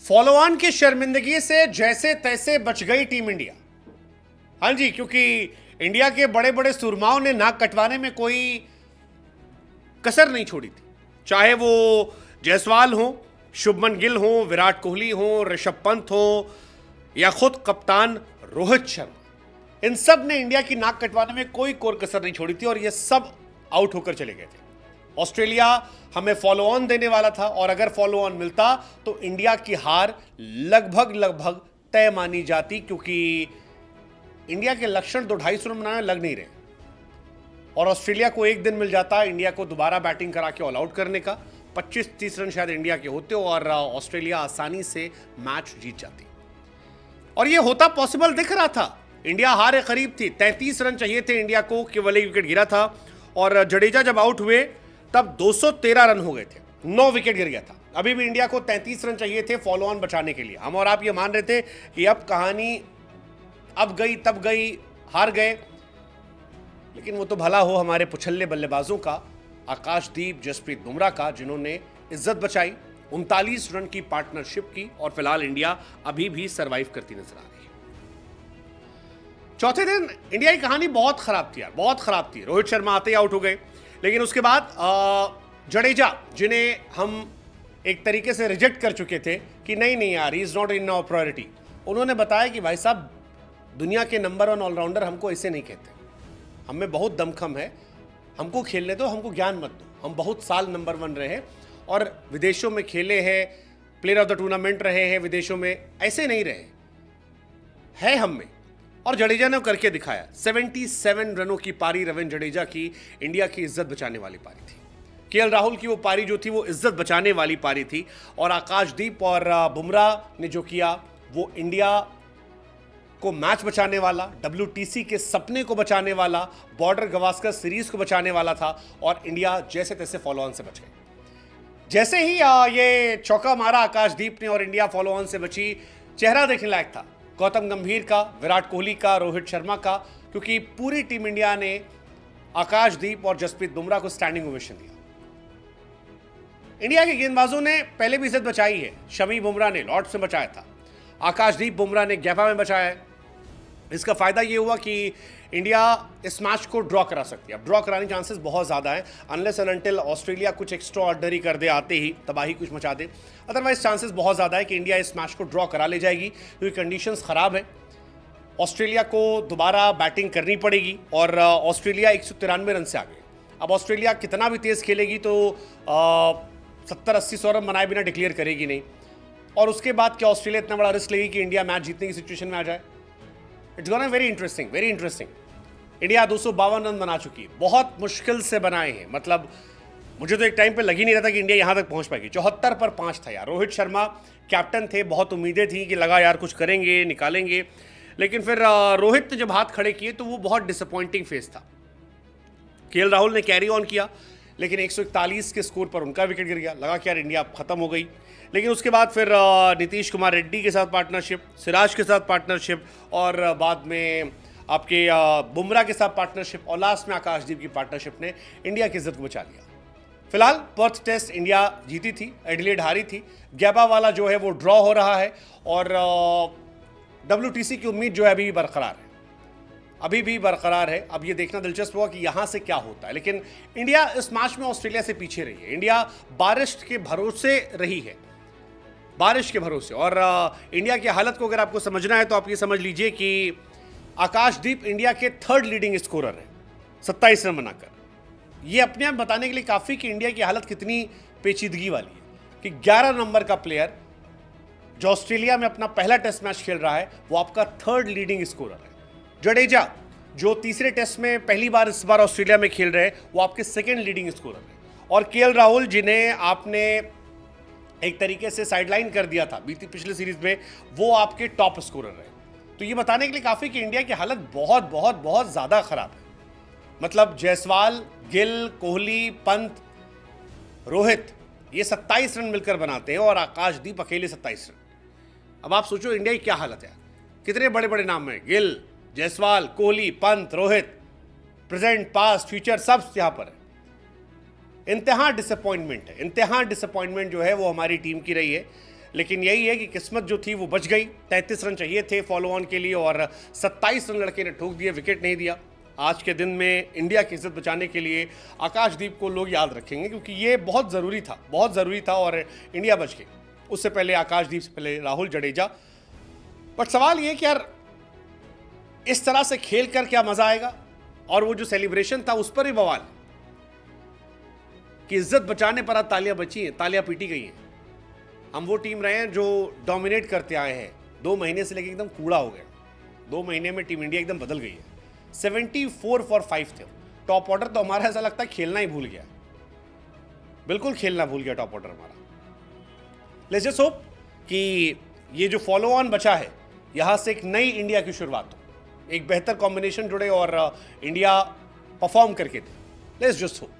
Follow on की शर्मिंदगी से जैसे तैसे बच गई टीम इंडिया। हाँ जी, क्योंकि इंडिया के बड़े बड़े सुरमाओं ने नाक कटवाने में कोई कसर नहीं छोड़ी थी। चाहे वो जायसवाल हो, शुभमन गिल हो, विराट कोहली हो, ऋषभ पंत हो या खुद कप्तान रोहित शर्मा, इन सब ने इंडिया की नाक कटवाने में कोई कोर कसर नहीं छोड़ी थी और ये सब आउट होकर चले गए थे। ऑस्ट्रेलिया हमें फॉलो ऑन देने वाला था और अगर फॉलो ऑन मिलता तो इंडिया की हार लगभग तय मानी जाती, क्योंकि इंडिया के लक्षण 250 रन बनाने लग नहीं रहे और ऑस्ट्रेलिया को एक दिन मिल जाता इंडिया को दोबारा बैटिंग करा के ऑल आउट करने का। 25-30 रन शायद इंडिया के होते और ऑस्ट्रेलिया आसानी से मैच जीत जाती और यह होता पॉसिबल दिख रहा था। इंडिया हारे करीब थी, 33 रन चाहिए थे इंडिया को, केवल एक विकेट गिरा था और जडेजा जब आउट हुए तब 213 रन हो गए थे, 9 विकेट गिर गया था। अभी भी इंडिया को 33 रन चाहिए थे फॉलो ऑन बचाने के लिए। हम और आप ये मान रहे थे कि अब कहानी अब गई तब गई, हार गए, लेकिन वो तो भला हो हमारे पुछल्ले बल्लेबाजों का, आकाशदीप, जसप्रीत बुमराह का, जिन्होंने इज्जत बचाई, 39 रन की पार्टनरशिप की और फिलहाल इंडिया अभी भी सरवाइव करती नजर आ रही है। चौथे दिन इंडिया की कहानी बहुत खराब थी यार, बहुत खराब थी। रोहित शर्मा आते ही आउट हो गए, लेकिन उसके बाद जडेजा, जिन्हें हम एक तरीके से रिजेक्ट कर चुके थे कि नहीं यार, he is not in our priority, उन्होंने बताया कि भाई साहब, दुनिया के नंबर 1 ऑलराउंडर हमको ऐसे नहीं कहते, हमें बहुत दमखम है, हमको खेलने दो, हमको ज्ञान मत दो। हम बहुत साल नंबर 1 रहे हैं और विदेशों में खेले हैं, प्लेयर ऑफ द टूर्नामेंट रहे हैं विदेशों में, ऐसे नहीं रहे है हम में। और जडेजा ने करके दिखाया। 77 रनों की पारी रविंद्र जडेजा की इंडिया की इज्जत बचाने वाली पारी थी। केएल राहुल की वो पारी जो थी वो इज्जत बचाने वाली पारी थी और आकाशदीप और बुमराह ने जो किया वो इंडिया को मैच बचाने वाला, WTC के सपने को बचाने वाला, बॉर्डर गवास्कर सीरीज को बचाने वाला था और इंडिया जैसे तैसे फॉलो ऑन से बच गई। जैसे ही ये चौका मारा आकाशदीप ने और इंडिया फॉलो ऑन से बची, चेहरा देखने लायक था गौतम गंभीर का, विराट कोहली का, रोहित शर्मा का, क्योंकि पूरी टीम इंडिया ने आकाशदीप और जसप्रीत बुमराह को स्टैंडिंग ओवेशन दिया। इंडिया के गेंदबाजों ने पहले भी इज्जत बचाई है। शमी बुमराह ने लॉर्ड्स में बचाया था, आकाशदीप बुमराह ने गैपा में बचाया है। इसका फायदा ये हुआ कि इंडिया इस मैच को ड्रॉ करा सकती है। अब ड्रॉ कराने के चांसेस बहुत ज़्यादा है, अनलेस एंड अनटिल ऑस्ट्रेलिया कुछ एक्स्ट्रा ऑर्डनरी कर दे, आते ही तबाही कुछ मचा दे। अदरवाइज चांसेस बहुत ज़्यादा है कि इंडिया इस मैच को ड्रॉ करा ले जाएगी, क्योंकि कंडीशंस ख़राब है। ऑस्ट्रेलिया को दोबारा बैटिंग करनी पड़ेगी और ऑस्ट्रेलिया 193 रन से आ गई। अब ऑस्ट्रेलिया कितना भी तेज़ खेलेगी तो 70-80 रन बनाए बिना डिक्लेयर करेगी नहीं, और उसके बाद क्या ऑस्ट्रेलिया इतना बड़ा रिस्क लेगी कि इंडिया मैच जीतने की सिचुएशन में आ जाए। It's gonna very interesting, very interesting. India 252 run बना चुकी है, बहुत मुश्किल से बनाए हैं। मतलब मुझे तो एक टाइम पे लग ही नहीं रहा था कि इंडिया यहाँ तक पहुँच पाएगी। 74 पर 5 था यार। रोहित शर्मा कैप्टन थे, बहुत उम्मीदें थी कि लगा यार कुछ करेंगे, निकालेंगे, लेकिन फिर रोहित ने जब हाथ खड़े किए तो वो बहुत डिसअपॉइंटिंग फेस था। केएल राहुल ने कैरी ऑन किया, लेकिन 141 के स्कोर पर उनका विकेट गिर गया। लगा कि यार इंडिया खत्म हो गई, लेकिन उसके बाद फिर नीतीश कुमार रेड्डी के साथ पार्टनरशिप, सिराज के साथ पार्टनरशिप और बाद में आपके बुमराह के साथ पार्टनरशिप और लास्ट में आकाशदीप की पार्टनरशिप ने इंडिया की इज्जत को बचा लिया। फिलहाल पर्थ टेस्ट इंडिया जीती थी, एडिलेड हारी थी। गैबा वाला जो है वो ड्रॉ हो रहा है और WTC की उम्मीद जो है अभी भी बरकरार है, अभी भी बरकरार है। अब ये देखना दिलचस्प हुआ कि यहाँ से क्या होता है, लेकिन इंडिया इस मैच में ऑस्ट्रेलिया से पीछे रही है। इंडिया बारिश के भरोसे रही है, बारिश के भरोसे। और इंडिया की हालत को अगर आपको समझना है तो आप ये समझ लीजिए कि आकाशदीप इंडिया के 3rd लीडिंग स्कोरर है 27 रन बनाकर। ये अपने आप बताने के लिए काफ़ी कि इंडिया की हालत कितनी पेचीदगी वाली है कि 11 नंबर का प्लेयर जो ऑस्ट्रेलिया में अपना पहला टेस्ट मैच खेल रहा है वो आपका 3rd लीडिंग स्कोरर है। जडेजा जो तीसरे टेस्ट में पहली बार इस बार ऑस्ट्रेलिया में खेल रहे हैं वो आपके 2nd लीडिंग स्कोरर है। और केएल राहुल, जिन्हें आपने एक तरीके से साइडलाइन कर दिया था बीती पिछले सीरीज में, वो आपके टॉप स्कोरर है। तो ये बताने के लिए काफ़ी कि इंडिया की हालत बहुत बहुत बहुत ज़्यादा खराब है। मतलब जायसवाल, गिल, कोहली, पंत, रोहित, ये 27 रन मिलकर बनाते हैं और आकाशदीप अकेले 27 रन। अब आप सोचो इंडिया की क्या हालत है, कितने बड़े बड़े नाम हैं, Gill, Jaiswal, Kohli, Pant, Rohit, present, past, future सब यहाँ पर है। इंतहा डिसअपॉइंटमेंट है, इंतहा डिसअपॉइंटमेंट जो है वो हमारी टीम की रही है। लेकिन यही है कि किस्मत जो थी वो बच गई। 33 रन चाहिए थे फॉलो ऑन के लिए और 27 रन लड़के ने ठोक दिए, विकेट नहीं दिया। आज के दिन में इंडिया की इज्जत बचाने के लिए आकाशदीप को लोग याद रखेंगे, क्योंकि ये बहुत ज़रूरी था और इंडिया बच गई। उससे पहले आकाशदीप से पहले राहुल जडेजा। बट सवाल ये कि यार इस तरह से खेल कर क्या मजा आएगा, और वो जो सेलिब्रेशन था उस पर ही बवाल कि इज्जत बचाने पर आज तालियां बची हैं, तालियां पीटी गई हैं। हम वो टीम रहे हैं जो डोमिनेट करते आए हैं। 2 महीने से लेके एकदम कूड़ा हो गया। 2 महीने में टीम इंडिया एकदम बदल गई है। 74 for 5 थे। टॉप ऑर्डर तो हमारा ऐसा लगता है खेलना ही भूल गया, बिल्कुल खेलना भूल गया टॉप ऑर्डर हमारा। लेट्स जस्ट होप कि ये जो फॉलो ऑन बचा है यहां से एक नई इंडिया की शुरुआत हो, एक बेहतर कॉम्बिनेशन जुड़े और इंडिया परफॉर्म करके दे। Let's just hope.